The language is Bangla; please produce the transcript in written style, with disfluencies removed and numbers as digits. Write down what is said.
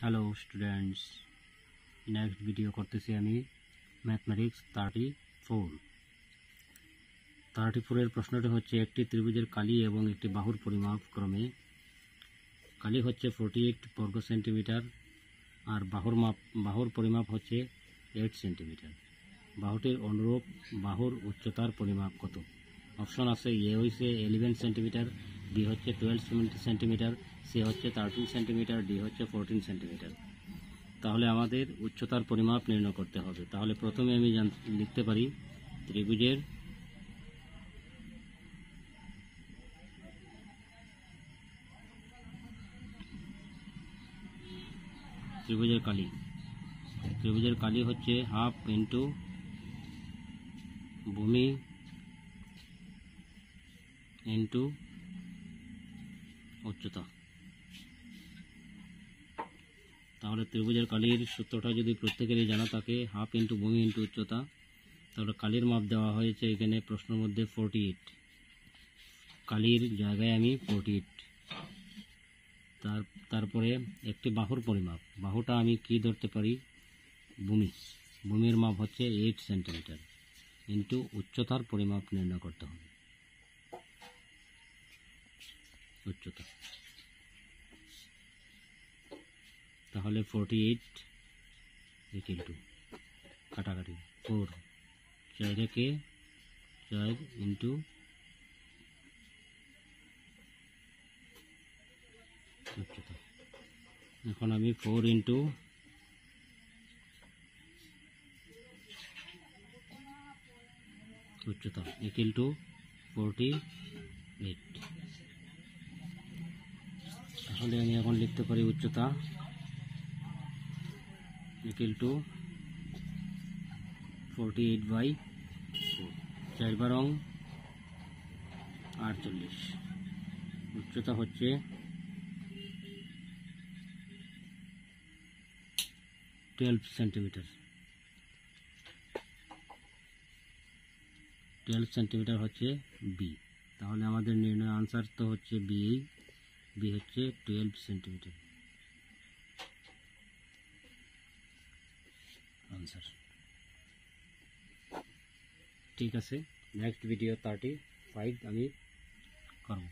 হ্যালো স্টুডেন্টস, নেক্সট ভিডিও করতেছি আমি ম্যাথমেটিক্স 34 এর প্রশ্নটি হচ্ছে একটি ত্রিভুজের কালি এবং একটি বাহুর পরিমাপ ক্রমে কালি হচ্ছে 48 বর্গ সেন্টিমিটার আর বাহুর পরিমাপ হচ্ছে 8 সেন্টিমিটার। বাহুটির অনুরূপ বাহুর উচ্চতার পরিমাপ কত? অপশন আছে এ হচ্ছে 11 সেন্টিমিটার, বি হচ্ছে 12 সেন্টিমিটার, সি হচ্ছে 13 সেন্টিমিটার, ডি হচ্ছে 14 সেন্টিমিটার। তাহলে আমাদের উচ্চতার পরিমাপ নির্ণয় করতে হবে। তাহলে প্রথমে আমি লিখতে পারি ত্রিভুজের কালি। ত্রিভুজের কালি হচ্ছে হাফ ইন্টু ভূমি ইন্টু উচ্চতা। তাহলে ত্রিভুজের কালির সূত্রটা যদি প্রত্যেকেরই জানা থাকে, হাফ ইন্টু ভূমি ইন্টু উচ্চতা, তাহলে কালির মাপ দেওয়া হয়েছে এখানে প্রশ্নের মধ্যে 48। কালির জায়গায় আমি 48। তারপরে একটি বাহুর পরিমাপ, বাহুটা আমি কি ধরতে পারি? ভূমির মাপ হচ্ছে 8 সেন্টিমিটার ইন্টু উচ্চতার পরিমাপ নির্ণয় করতে হবে। উচ্চতা তাহলে 48 ইকুয়াল কাটাকাটি 4 4 ইন্টু উচ্চতা। এখন আমি 4 ইন্টু উচ্চতা ইকুয়াল টু 48। তাহলে আমি এখন লিখতে পারি উচ্চতা ইকুয়াল টু 48/4, 4 বারং 48। উচ্চতা হচ্ছে 12 সেন্টিমিটার। 12 সেন্টিমিটার হচ্ছে বি। তাহলে আমাদের নির্ণয় আনসার তো হচ্ছে বি হচ্ছে 12 সেন্টিমিটার আনসার। ঠিক আছে, নেক্সট ভিডিও 35 আমি করব।